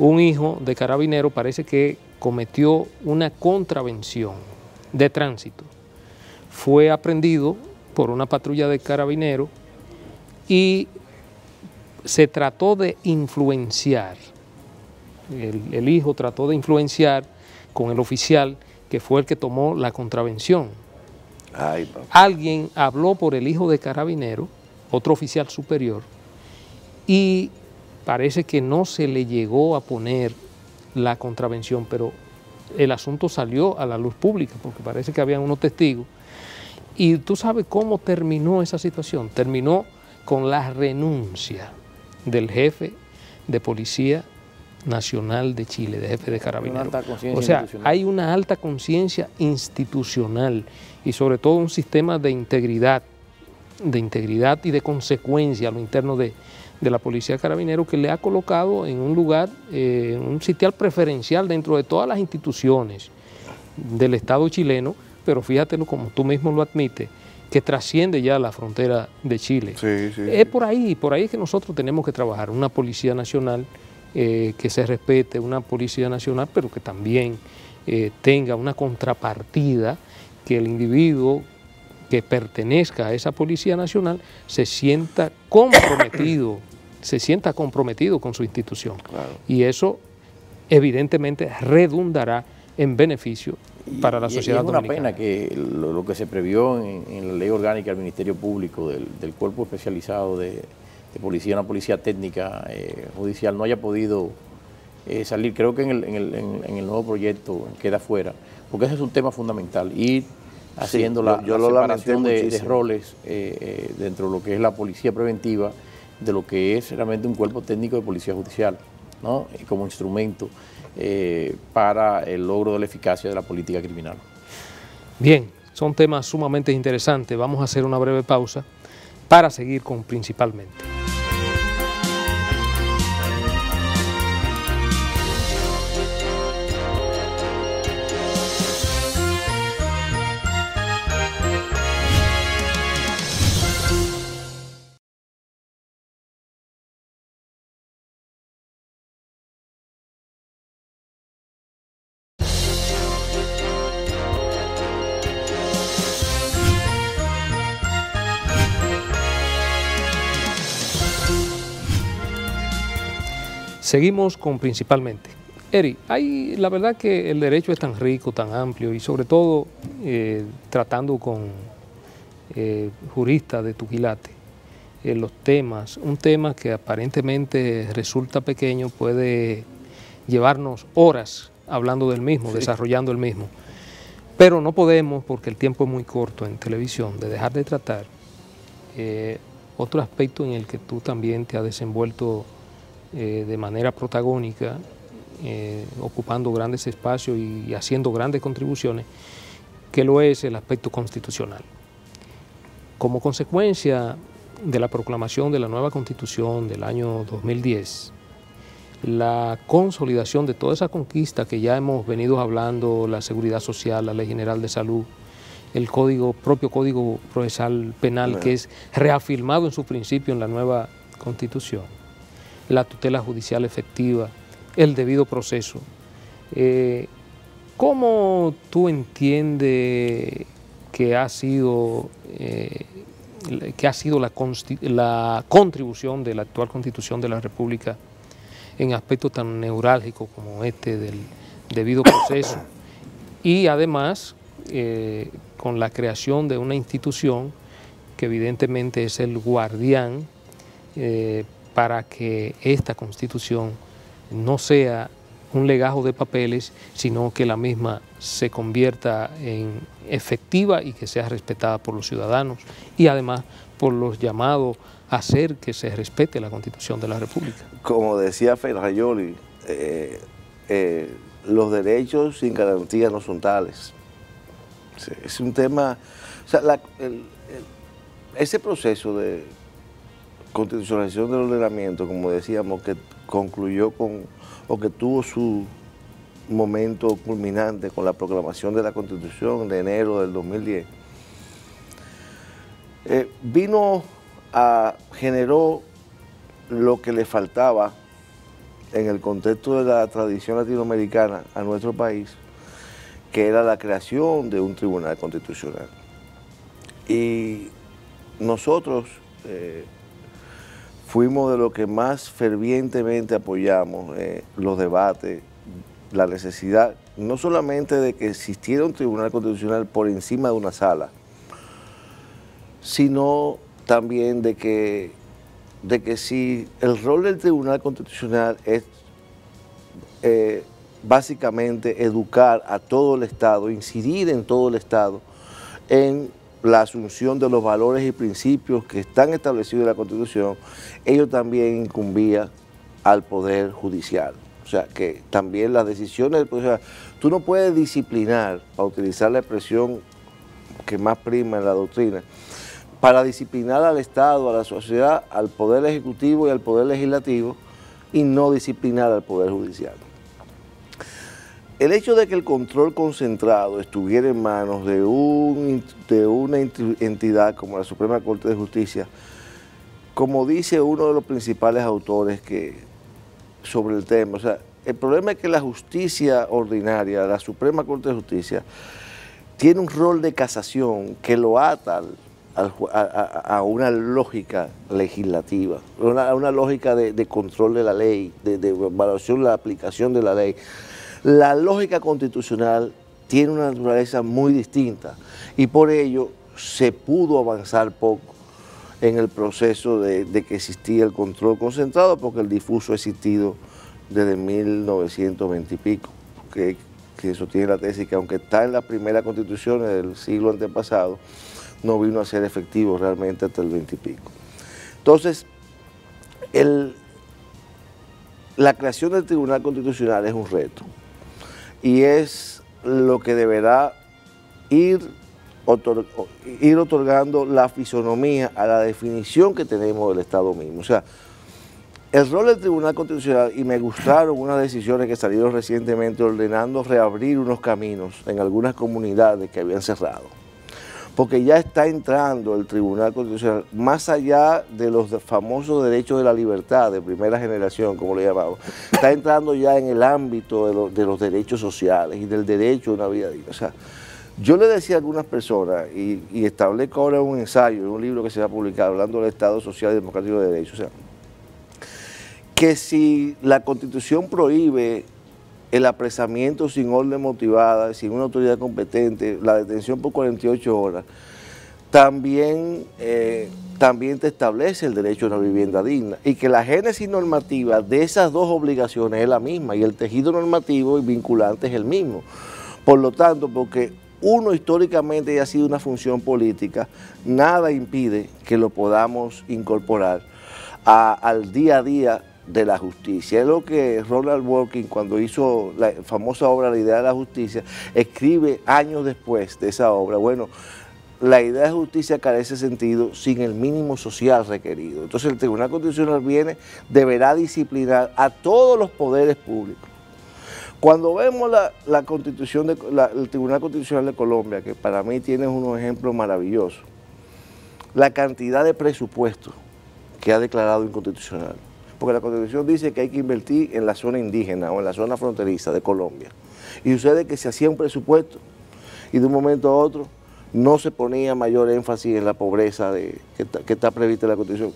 Un hijo de Carabinero parece que cometió una contravención de tránsito. Fue aprendido por una patrulla de carabineros y se trató de influenciar. El hijo trató de influenciar con el oficial que fue el que tomó la contravención. Ay, papá. Alguien habló por el hijo de carabinero, otro oficial superior, y parece que no se le llegó a poner la contravención, pero el asunto salió a la luz pública porque parece que habían unos testigos. Y tú sabes cómo terminó esa situación. Terminó con la renuncia del jefe de Policía Nacional de Chile, de jefe de carabineros. O sea, hay una alta conciencia institucional y sobre todo un sistema de integridad y de consecuencia a lo interno de la Policía de Carabineros, que le ha colocado en un lugar, un sitial preferencial dentro de todas las instituciones del Estado chileno, pero fíjate como tú mismo lo admites, que trasciende ya la frontera de Chile. Es por ahí que nosotros tenemos que trabajar, una Policía Nacional que se respete, una Policía Nacional, pero que también tenga una contrapartida, que el individuo que pertenezca a esa Policía Nacional se sienta comprometido, con su institución. Claro. Y eso evidentemente redundará en beneficio para la sociedad dominicana. Es una pena que lo que se previó en la Ley Orgánica del Ministerio Público del Cuerpo Especializado de Policía, una policía técnica judicial, no haya podido salir. Creo que en el nuevo proyecto queda fuera, porque ese es un tema fundamental, ir haciendo la separación de roles dentro de lo que es la policía preventiva, de lo que es realmente un cuerpo técnico de policía judicial, ¿no? Como instrumento para el logro de la eficacia de la política criminal. Bien, son temas sumamente interesantes. Vamos a hacer una breve pausa para seguir con Principalmente. Seguimos con Principalmente. Eri, la verdad que el derecho es tan rico, tan amplio y sobre todo tratando con juristas de tu quilate, los temas, un tema que aparentemente resulta pequeño puede llevarnos horas hablando del mismo, desarrollando el mismo. Pero no podemos, porque el tiempo es muy corto en televisión, de dejar de tratar otro aspecto en el que tú también te has desenvuelto de manera protagónica, ocupando grandes espacios y haciendo grandes contribuciones, que lo es el aspecto constitucional. Como consecuencia de la proclamación de la nueva Constitución del año 2010, la consolidación de toda esa conquista que ya hemos venido hablando, la seguridad social, la Ley General de Salud, el propio Código Procesal Penal, que es reafirmado en su principio en la nueva Constitución, la tutela judicial efectiva, el debido proceso. ¿Cómo tú entiendes que ha sido la contribución de la actual Constitución de la República en aspectos tan neurálgicos como este del debido proceso? Y además, con la creación de una institución que evidentemente es el guardián para que esta Constitución no sea un legajo de papeles, sino que la misma se convierta en efectiva y que sea respetada por los ciudadanos y además por los llamados a hacer que se respete la Constitución de la República. Como decía Ferrayoli, los derechos sin garantía no son tales. Es un tema, o sea, ese proceso de constitucionalización del ordenamiento, como decíamos, que concluyó o que tuvo su momento culminante con la proclamación de la Constitución de enero del 2010, generó lo que le faltaba en el contexto de la tradición latinoamericana a nuestro país, que era la creación de un tribunal constitucional. Y nosotros fuimos de los que más fervientemente apoyamos los debates, la necesidad no solamente de que existiera un tribunal constitucional por encima de una sala, sino también de que si el rol del tribunal constitucional es básicamente educar a todo el Estado, incidir en todo el Estado en la asunción de los valores y principios que están establecidos en la Constitución, ello también incumbía al Poder Judicial. O sea, que también las decisiones del Poder Judicial, tú no puedes disciplinar, para utilizar la expresión que más prima en la doctrina, para disciplinar al Estado, a la sociedad, al Poder Ejecutivo y al Poder Legislativo, y no disciplinar al Poder Judicial. El hecho de que el control concentrado estuviera en manos de una entidad como la Suprema Corte de Justicia, como dice uno de los principales autores sobre el tema, o sea, el problema es que la justicia ordinaria, la Suprema Corte de Justicia, tiene un rol de casación que lo ata a una lógica legislativa, a una lógica de control de la ley, de evaluación de la aplicación de la ley. La lógica constitucional tiene una naturaleza muy distinta y por ello se pudo avanzar poco en el proceso de que existía el control concentrado, porque el difuso ha existido desde 1920 y pico, que sostiene la tesis que aunque está en las primeras constituciones del siglo antepasado, no vino a ser efectivo realmente hasta el 20 y pico. Entonces, la creación del Tribunal Constitucional es un reto y es lo que deberá ir otorgando la fisonomía a la definición que tenemos del Estado mismo. O sea, el rol del Tribunal Constitucional, y me gustaron unas decisiones que salieron recientemente ordenando reabrir unos caminos en algunas comunidades que habían cerrado, porque ya está entrando el Tribunal Constitucional más allá de los famosos derechos de la libertad de primera generación, como le llamamos, está entrando ya en el ámbito de los derechos sociales y del derecho a una vida digna. O sea, yo le decía a algunas personas, y establezco ahora un ensayo en un libro que se va a publicar hablando del Estado Social y Democrático de Derecho, o sea, que si la Constitución prohíbe el apresamiento sin orden motivada, sin una autoridad competente, la detención por 48 horas, también te establece el derecho a una vivienda digna, y que la génesis normativa de esas dos obligaciones es la misma y el tejido normativo y vinculante es el mismo. Por lo tanto, porque uno históricamente ya ha sido una función política, nada impide que lo podamos incorporar al día a día de la justicia. Es lo que Ronald Dworkin, cuando hizo la famosa obra La idea de la justicia, escribe años después de esa obra. Bueno, la idea de justicia carece de sentido sin el mínimo social requerido. Entonces el Tribunal Constitucional deberá disciplinar a todos los poderes públicos. Cuando vemos la Constitución el Tribunal Constitucional de Colombia, que para mí tiene unos ejemplos maravillosos, la cantidad de presupuestos que ha declarado inconstitucional. Porque la Constitución dice que hay que invertir en la zona indígena o en la zona fronteriza de Colombia. Y sucede que se hacía un presupuesto y de un momento a otro no se ponía mayor énfasis en la pobreza que está prevista en la Constitución.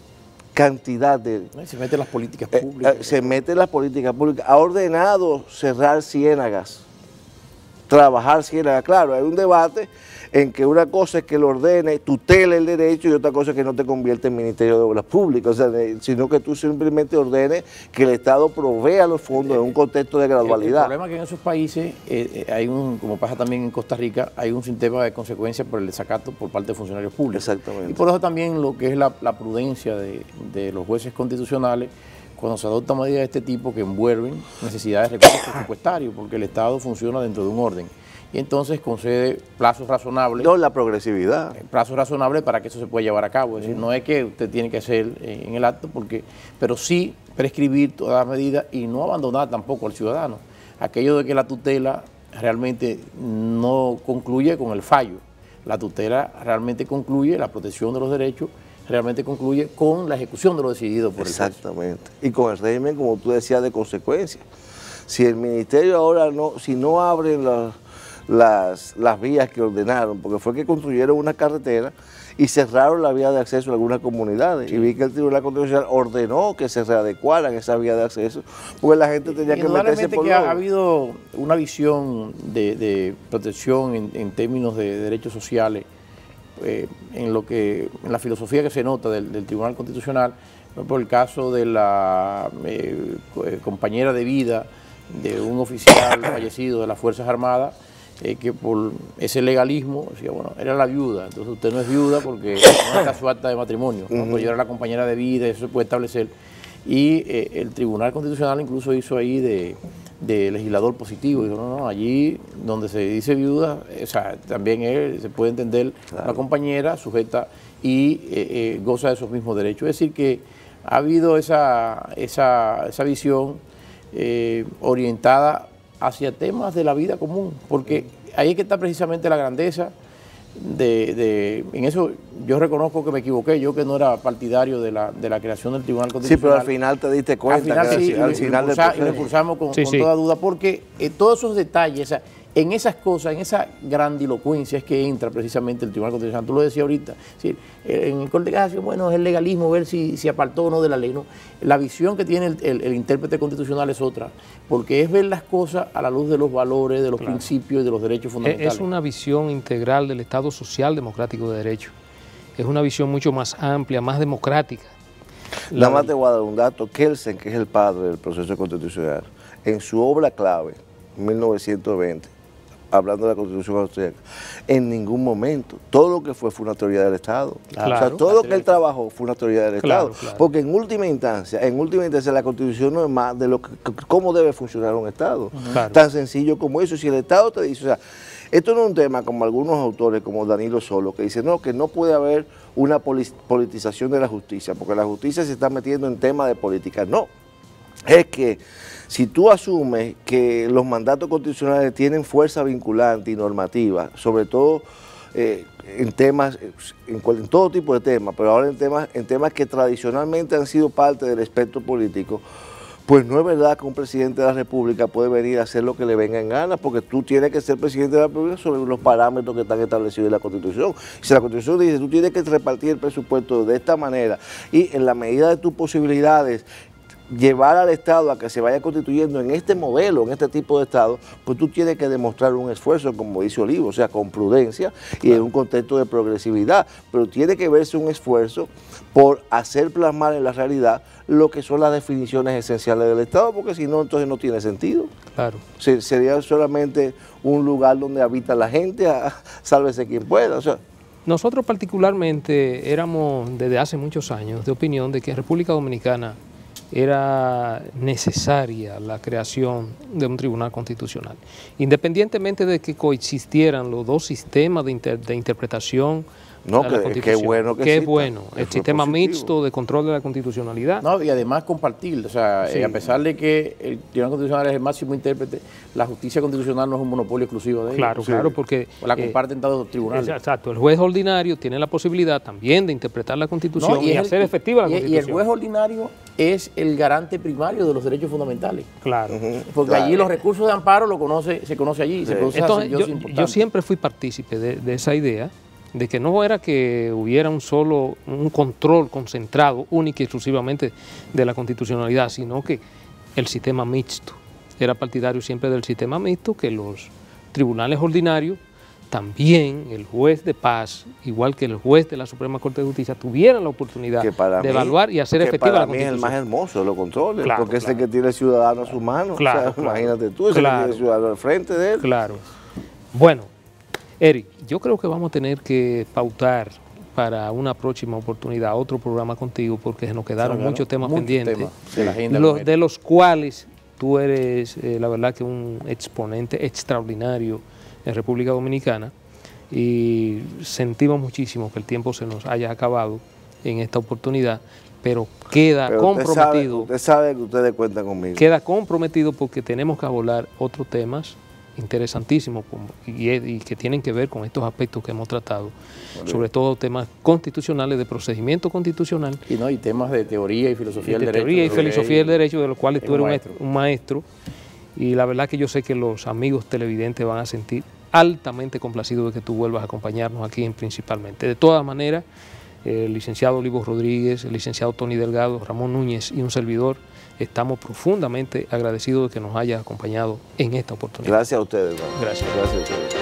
Cantidad de... Se mete en las políticas públicas. Se mete en las políticas públicas. Ha ordenado cerrar ciénagas, trabajar ciénagas. Claro, hay un debate en que una cosa es que lo ordene, tutele el derecho, y otra cosa es que no te convierte en Ministerio de Obras Públicas, o sea, sino que tú simplemente ordenes que el Estado provea los fondos en un contexto de gradualidad. El problema es que en esos países hay como pasa también en Costa Rica, hay un sistema de consecuencias por el desacato por parte de funcionarios públicos. Exactamente. Y por eso también lo que es la prudencia de los jueces constitucionales cuando se adoptan medidas de este tipo que envuelven necesidades de recursos presupuestarios, porque el Estado funciona dentro de un orden. Y entonces concede plazos razonables. No, la progresividad. Plazos razonables para que eso se pueda llevar a cabo. Es decir, no es que usted tiene que hacer en el acto, pero sí prescribir todas las medidas y no abandonar tampoco al ciudadano. Aquello de que la tutela realmente no concluye con el fallo. La tutela realmente concluye, la protección de los derechos, realmente concluye con la ejecución de lo decidido por el juez. Exactamente. Y con el régimen, como tú decías, de consecuencias. Si el ministerio ahora si no abren las vías que ordenaron, porque fue que construyeron una carretera y cerraron la vía de acceso a algunas comunidades. Sí. Y vi que el Tribunal Constitucional ordenó que se readecuaran esa vía de acceso, porque la gente tenía que meterse por que ha habido una visión de protección en términos de derechos sociales, en la filosofía que se nota del Tribunal Constitucional, por el caso de la compañera de vida de un oficial fallecido de las Fuerzas Armadas, que por ese legalismo decía, bueno, era la viuda, entonces usted no es viuda porque no está su acta de matrimonio, ¿no? Pues yo era la compañera de vida, eso se puede establecer. Y el Tribunal Constitucional incluso hizo ahí de legislador positivo, dijo, no, allí donde se dice viuda, o sea, también se puede entender la compañera sujeta y goza de esos mismos derechos. Es decir, que ha habido esa visión orientada hacia temas de la vida común, porque ahí es que está precisamente la grandeza en eso yo reconozco que me equivoqué, yo que no era partidario de la creación del Tribunal Constitucional. Sí, pero al final te diste cuenta. Al final y lo impulsamos con toda duda, porque todos esos detalles, en esas cosas, en esa grandilocuencia es que entra precisamente el Tribunal Constitucional. Tú lo decías ahorita, ¿sí? En el Corte de Casación, bueno, es el legalismo, ver si apartó o no de la ley. ¿No? La visión que tiene el intérprete constitucional es otra, porque es ver las cosas a la luz de los valores, de los principios y de los derechos fundamentales. Es una visión integral del Estado Social Democrático de Derecho. Es una visión mucho más amplia, más democrática. Nada más te voy a dar un dato. Kelsen, que es el padre del proceso constitucional, en su obra clave, 1920, hablando de la Constitución austríaca, en ningún momento, todo lo que fue una teoría del Estado. Claro. O sea, todo lo que él trabajó fue una teoría del Estado. Claro. Porque en última instancia la Constitución no es más de cómo debe funcionar un Estado. Claro. Tan sencillo como eso. Si el Estado te dice, o sea, esto no es un tema como algunos autores, como Danilo Solo, que dicen, no, que no puede haber una politización de la justicia, porque la justicia se está metiendo en temas de política. No, es que si tú asumes que los mandatos constitucionales tienen fuerza vinculante y normativa, sobre todo en temas, en todo tipo de temas, pero ahora en temas que tradicionalmente han sido parte del espectro político, pues no es verdad que un presidente de la República puede venir a hacer lo que le venga en gana, porque tú tienes que ser presidente de la República sobre los parámetros que están establecidos en la Constitución. Si la Constitución dice, tú tienes que repartir el presupuesto de esta manera y en la medida de tus posibilidades, llevar al Estado a que se vaya constituyendo en este modelo, en este tipo de Estado, pues tú tienes que demostrar un esfuerzo, como dice Olivo, o sea, con prudencia y en un contexto de progresividad, pero tiene que verse un esfuerzo por hacer plasmar en la realidad lo que son las definiciones esenciales del Estado, porque si no, entonces no tiene sentido. Claro. Sería solamente un lugar donde habita la gente, sálvese quien pueda, o sea. Nosotros particularmente éramos desde hace muchos años de opinión de que en República Dominicana era necesaria la creación de un tribunal constitucional, independientemente de que coexistieran los dos sistemas de interpretación. No, qué bueno que qué bueno, el sistema mixto de control de la constitucionalidad. No, y además compartir, o sea, sí. A pesar de que el Tribunal Constitucional es el máximo intérprete, la justicia constitucional no es un monopolio exclusivo de ellos. Claro, claro, porque la comparten todos los tribunales. Exacto, el juez ordinario tiene la posibilidad también de interpretar la Constitución y hacer efectiva la Constitución. Y el juez ordinario es el garante primario de los derechos fundamentales. Claro. Porque allí los recursos de amparo se conoce allí. Se produce. Entonces, yo siempre fui partícipe de esa idea, de que no era que hubiera un control concentrado única y exclusivamente de la constitucionalidad, sino que el sistema mixto. Era partidario siempre del sistema mixto, que los tribunales ordinarios, también el juez de paz, igual que el juez de la Suprema Corte de Justicia, tuvieran la oportunidad de evaluar y hacer efectiva la Constitución. Para mí es el más hermoso de los controles, claro, porque es el que tiene el ciudadano a sus manos. Claro, o sea, imagínate tú, ese que tiene el ciudadano al frente de él. Claro. Bueno, Eric, yo creo que vamos a tener que pautar para una próxima oportunidad otro programa contigo, porque se nos quedaron muchos temas pendientes, de la agenda de los cuales tú eres, la verdad, que un exponente extraordinario en República Dominicana, y sentimos muchísimo que el tiempo se nos haya acabado en esta oportunidad, pero queda comprometido. Usted sabe que ustedes cuentan conmigo. Queda comprometido porque tenemos que abordar otros temas interesantísimos y que tienen que ver con estos aspectos que hemos tratado, sobre todo temas constitucionales, de procedimiento constitucional. Y temas de teoría y filosofía del derecho. Teoría y filosofía del derecho, de los cuales tú eres un maestro. Y la verdad que yo sé que los amigos televidentes van a sentir altamente complacido de que tú vuelvas a acompañarnos aquí Principalmente. De todas maneras, el licenciado Olivo Rodríguez, el licenciado Tony Delgado, Ramón Núñez y un servidor, estamos profundamente agradecidos de que nos hayas acompañado en esta oportunidad. Gracias a ustedes, hermano. Gracias. Gracias a ustedes.